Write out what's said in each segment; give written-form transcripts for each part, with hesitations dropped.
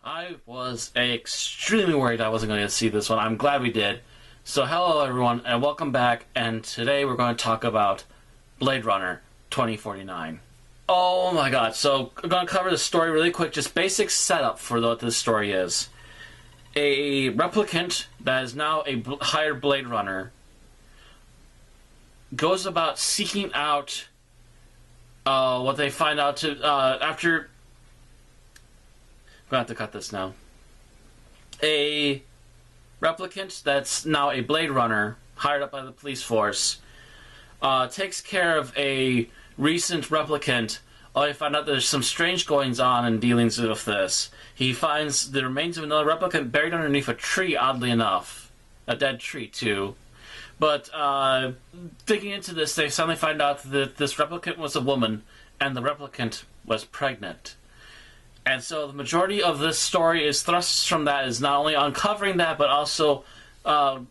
I was extremely worried I wasn't going to see this one. I'm glad we did. So hello everyone, and welcome back, and today we're going to talk about Blade Runner 2049. Oh my god, so I'm going to cover the story really quick, just basic setup for what this story is. A replicant that is now a hired Blade Runner goes about seeking out what they find out to, after... I'm going to have to cut this now. A replicant that's now a Blade Runner, hired up by the police force, takes care of a recent replicant. He found out there's some strange goings on and dealings with this. He finds the remains of another replicant buried underneath a tree, oddly enough. A dead tree, too. But, digging into this, they suddenly find out that this replicant was a woman, and the replicant was pregnant. And so the majority of this story is thrusts from that is not only uncovering that, but also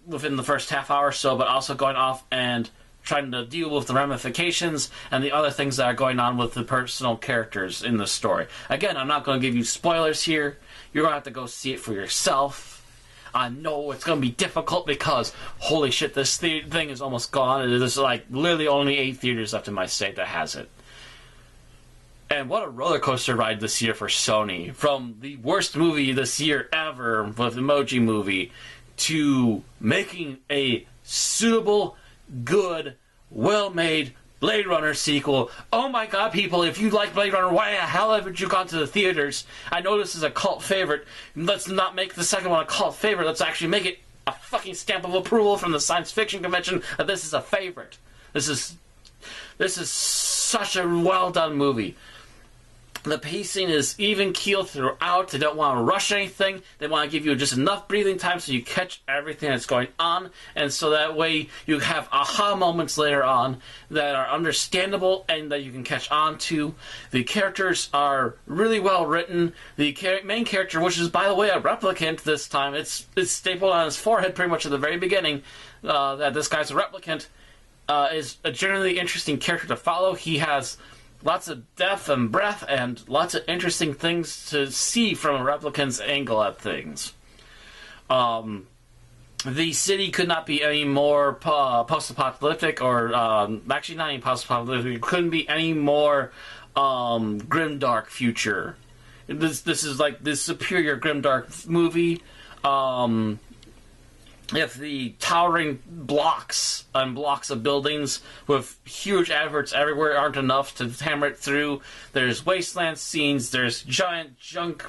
within the first half hour or so, but also going off and trying to deal with the ramifications and the other things that are going on with the personal characters in the story. Again, I'm not going to give you spoilers here. You're going to have to go see it for yourself. I know it's going to be difficult because, holy shit, this thing is almost gone. There's like literally only 8 theaters left in my state that has it. And what a roller coaster ride this year for Sony. From the worst movie this year ever with Emoji Movie to making a suitable, good, well-made Blade Runner sequel. Oh my god, people, if you like Blade Runner, why the hell haven't you gone to the theaters? I know this is a cult favorite. Let's not make the second one a cult favorite. Let's actually make it a fucking stamp of approval from the science fiction convention that this is a favorite. This is such a well-done movie. The pacing is even keeled throughout. They don't want to rush anything. They want to give you just enough breathing time so you catch everything that's going on, and so that way you have aha moments later on that are understandable and that you can catch on to. The characters are really well written. The main character, which is, by the way, a replicant this time, it's stapled on his forehead pretty much at the very beginning, that this guy's a replicant, is a generally interesting character to follow. He has lots of depth and breadth and lots of interesting things to see from a replicant's angle at things. The city could not be any more post-apocalyptic, or actually not even post-apocalyptic. It couldn't be any more grimdark future. This is like this superior grimdark movie. If the towering blocks and blocks of buildings with huge adverts everywhere aren't enough to hammer it through, there's wasteland scenes, there's giant junk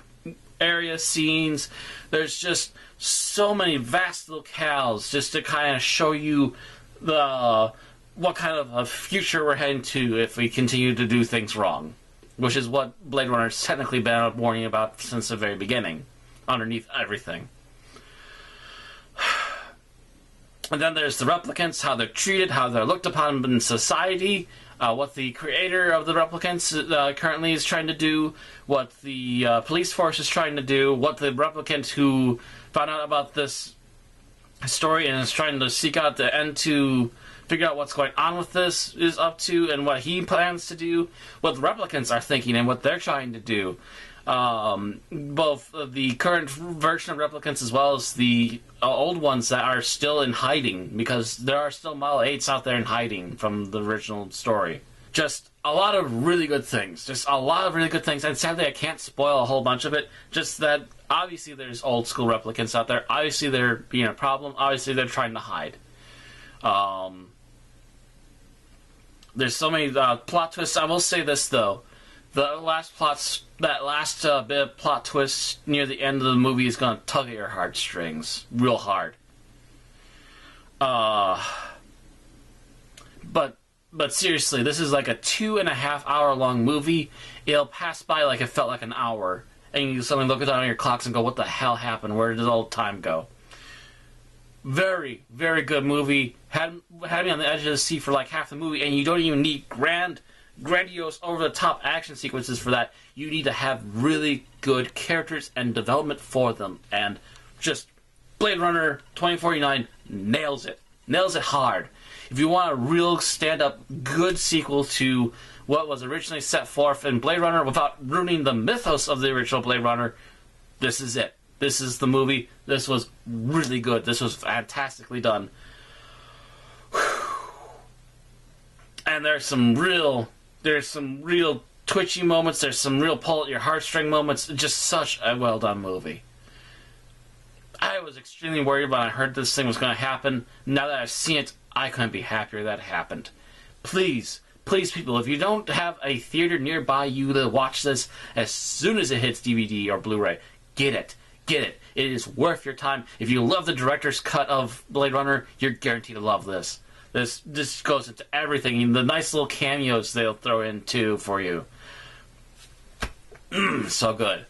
area scenes, there's just so many vast locales just to kind of show you what kind of a future we're heading to if we continue to do things wrong, which is what Blade Runner's technically been warning about since the very beginning, underneath everything. And then there's the replicants, how they're treated, how they're looked upon in society, what the creator of the replicants currently is trying to do, what the police force is trying to do, what the replicant who found out about this story and is trying to seek out the end to figure out what's going on with this is up to, and what he plans to do, what the replicants are thinking and what they're trying to do. Both the current version of replicants as well as the old ones that are still in hiding, because there are still Model 8s out there in hiding from the original story. Just a lot of really good things. Just a lot of really good things, and sadly I can't spoil a whole bunch of it. Just that obviously there's old school replicants out there. Obviously they're being a problem. Obviously they're trying to hide. There's so many plot twists. I will say this though. That last bit of plot twist near the end of the movie is going to tug at your heartstrings real hard. But seriously, this is like a 2.5 hour long movie. It'll pass by like it felt like an hour, and you suddenly look down on your clocks and go, "What the hell happened? Where did all the time go?" Very, very good movie. Had me on the edge of the seat for like half the movie, and you don't even need grandiose, over-the-top action sequences for that. You need to have really good characters and development for them. And just Blade Runner 2049 nails it. Nails it hard. If you want a real stand-up, good sequel to what was originally set forth in Blade Runner without ruining the mythos of the original Blade Runner, this is it. This is the movie. This was really good. This was fantastically done. And there's some real twitchy moments. There's some real pull at your heartstring moments. Just such a well done movie. I was extremely worried when I heard this thing was going to happen. Now that I've seen it, I couldn't be happier that it happened. Please, people, if you don't have a theater nearby you to watch this as soon as it hits DVD or Blu-ray, get it. Get it. It is worth your time. If you love the director's cut of Blade Runner, you're guaranteed to love this. This goes into everything. The nice little cameos they'll throw in, too, for you. So good.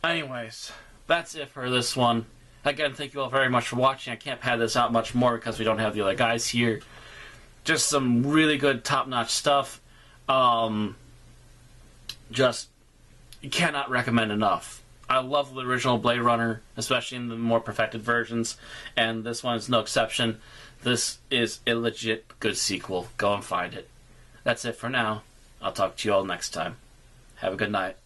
Anyways, that's it for this one. Again, thank you all very much for watching. I can't pad this out much more because we don't have the other guys here. Just some really good, top-notch stuff. Just, you cannot recommend enough. I love the original Blade Runner, especially in the more perfected versions, and this one is no exception. This is a legit good sequel. Go and find it. That's it for now. I'll talk to you all next time. Have a good night.